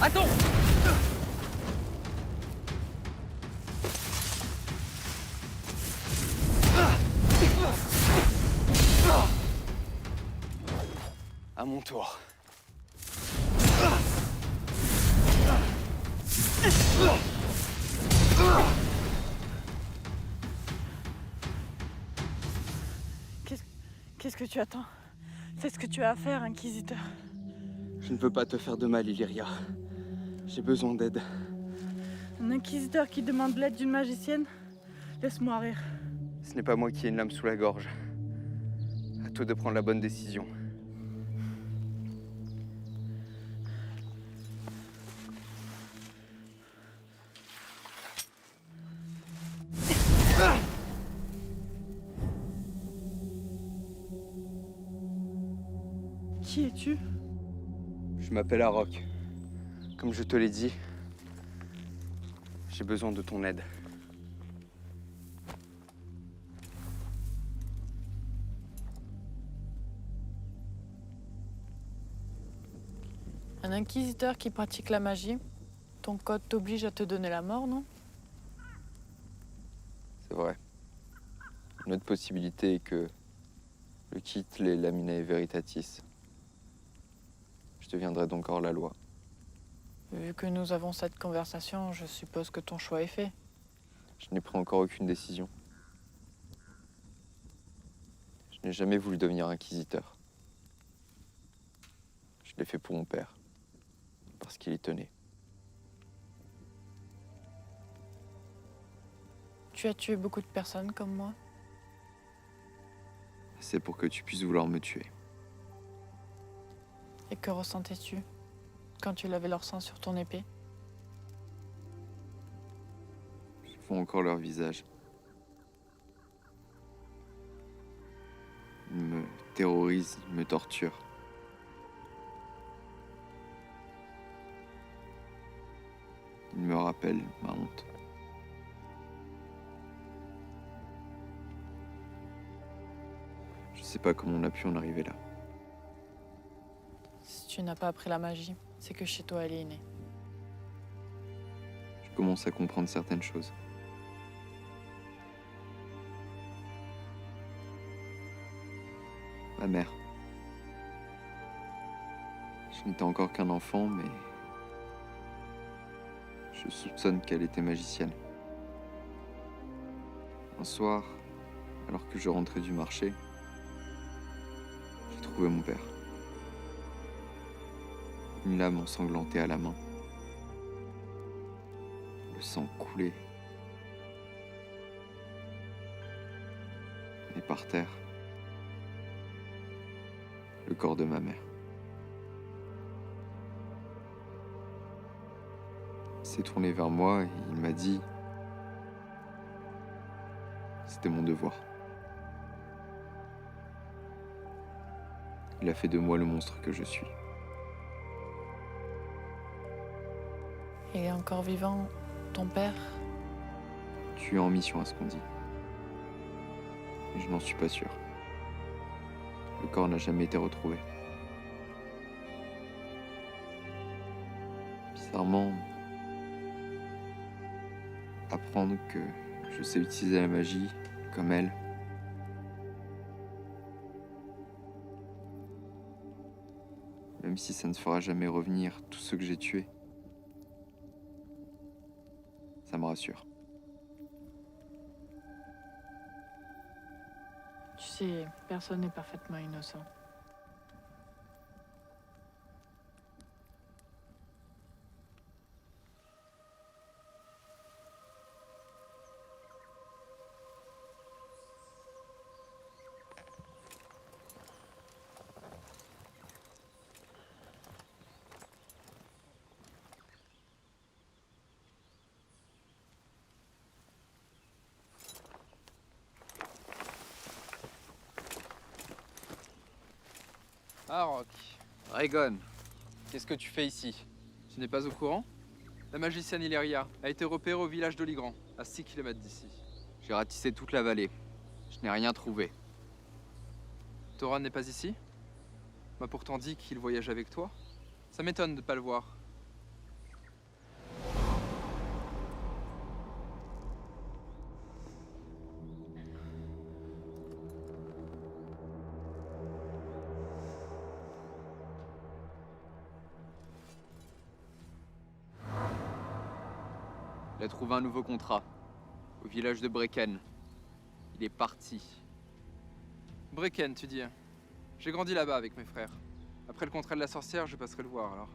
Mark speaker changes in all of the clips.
Speaker 1: Attends! À mon tour.
Speaker 2: Qu'est-ce que tu attends? Fais ce que tu as à faire, Inquisiteur.
Speaker 1: Je ne veux pas te faire de mal, Illyria. J'ai besoin d'aide.
Speaker 2: Un Inquisiteur qui demande l'aide d'une magicienne? Laisse-moi rire.
Speaker 1: Ce n'est pas moi qui ai une lame sous la gorge. À toi de prendre la bonne décision.
Speaker 2: Qui es-tu?
Speaker 1: Je m'appelle Arok. Comme je te l'ai dit, j'ai besoin de ton aide.
Speaker 2: Un Inquisiteur qui pratique la magie? Ton code t'oblige à te donner la mort, non?
Speaker 1: C'est vrai. Une autre possibilité est que le kit les Laminae Veritatis. Je deviendrai donc hors la loi.
Speaker 2: Vu que nous avons cette conversation, je suppose que ton choix est fait.
Speaker 1: Je n'ai pris encore aucune décision. Je n'ai jamais voulu devenir inquisiteur. Je l'ai fait pour mon père, parce qu'il y tenait.
Speaker 2: Tu as tué beaucoup de personnes comme moi?
Speaker 1: C'est pour que tu puisses vouloir me tuer.
Speaker 2: Et que ressentais-tu quand tu lavais leur sang sur ton épée?
Speaker 1: Je vois encore leur visage. Ils me terrorisent, ils me torturent. Ils me rappellent ma honte. Je sais pas comment on a pu en arriver là.
Speaker 2: Si tu n'as pas appris la magie, c'est que chez toi elle est innée.
Speaker 1: Je commence à comprendre certaines choses. Ma mère. Je n'étais encore qu'un enfant, mais je soupçonne qu'elle était magicienne. Un soir, alors que je rentrais du marché, j'ai trouvé mon père. Une lame ensanglantée à la main. Le sang coulait. Et par terre, le corps de ma mère. Il s'est tourné vers moi et il m'a dit... C'était mon devoir. Il a fait de moi le monstre que je suis.
Speaker 2: Il est encore vivant, ton père?
Speaker 1: Tu es en mission à ce qu'on dit. Mais je n'en suis pas sûr. Le corps n'a jamais été retrouvé. Bizarrement, apprendre que je sais utiliser la magie comme elle, même si ça ne fera jamais revenir tout ce que j'ai tué, ça me rassure.
Speaker 2: Tu sais, personne n'est parfaitement innocent.
Speaker 3: Arok,
Speaker 1: Raygon, qu'est-ce que tu fais ici?
Speaker 3: tu n'es pas au courant? La magicienne Illyria a été repérée au village d'Oligran, à 6 km d'ici.
Speaker 1: J'ai ratissé toute la vallée. Je n'ai rien trouvé.
Speaker 3: Thoran n'est pas ici? M'a pourtant dit qu'il voyage avec toi. Ça m'étonne de ne pas le voir. Il a trouvé un nouveau contrat. Au village de Brecken. Il est parti. Brecken, tu dis. J'ai grandi là-bas avec mes frères. Après le contrat de la sorcière, je passerai le voir alors.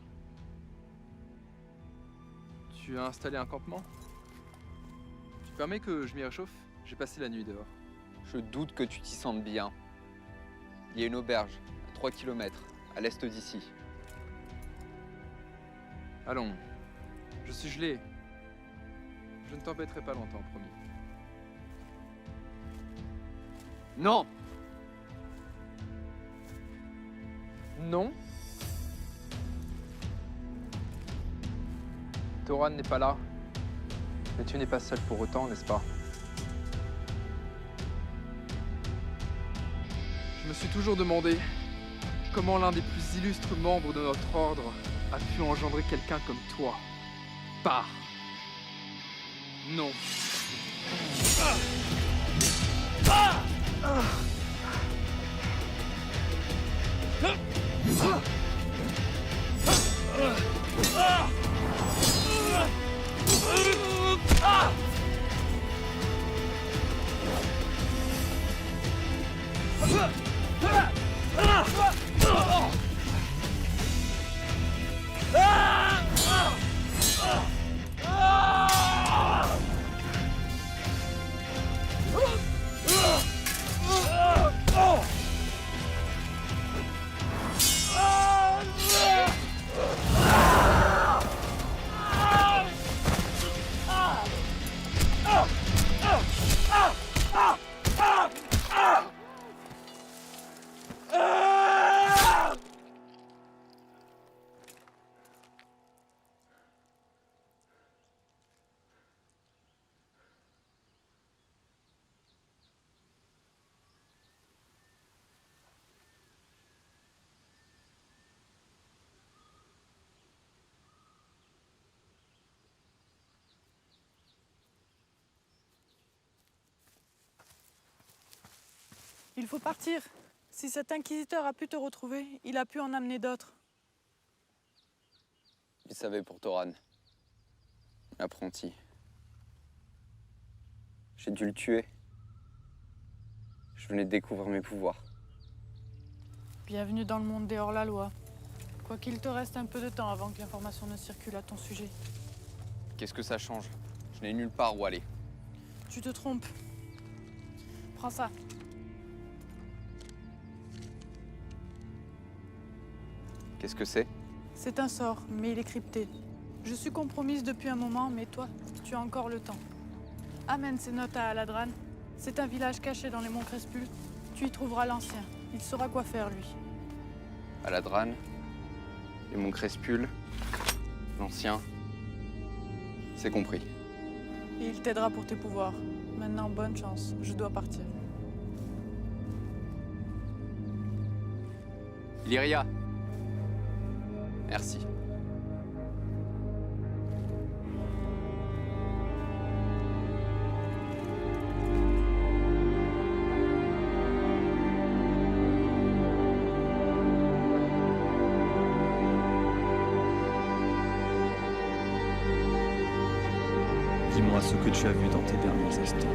Speaker 3: Tu as installé un campement? Tu permets que je m'y réchauffe? J'ai passé la nuit dehors.
Speaker 1: Je doute que tu t'y sentes bien. Il y a une auberge, à 3 km, à l'est d'ici.
Speaker 3: Allons. Je suis gelé. Je ne t'embêterai pas longtemps, promis.
Speaker 1: Non!
Speaker 3: Non. Thoran n'est pas là. Mais tu n'es pas seul pour autant, n'est-ce pas? Je me suis toujours demandé comment l'un des plus illustres membres de notre ordre a pu engendrer quelqu'un comme toi. Pars. Non.
Speaker 2: Il faut partir. Si cet inquisiteur a pu te retrouver, il a pu en amener d'autres.
Speaker 1: Il savait pour Thoran. L'apprenti. J'ai dû le tuer. Je venais de découvrir mes pouvoirs.
Speaker 2: Bienvenue dans le monde des hors-la-loi. Quoi qu'il te reste un peu de temps avant que l'information ne circule à ton sujet.
Speaker 1: Qu'est-ce que ça change? Je n'ai nulle part où aller.
Speaker 2: Tu te trompes. Prends ça.
Speaker 1: Qu'est-ce que c'est?
Speaker 2: C'est un sort, mais il est crypté. Je suis compromise depuis un moment, mais toi, tu as encore le temps. Amène ces notes à Aladran. C'est un village caché dans les monts Crespul. Tu y trouveras l'ancien. Il saura quoi faire, lui.
Speaker 1: Aladran, les monts Crespul, l'ancien. C'est compris.
Speaker 2: Et il t'aidera pour tes pouvoirs. Maintenant, bonne chance. Je dois partir.
Speaker 1: Lyria. Merci.
Speaker 4: Dis-moi ce que tu as vu dans tes derniers instants.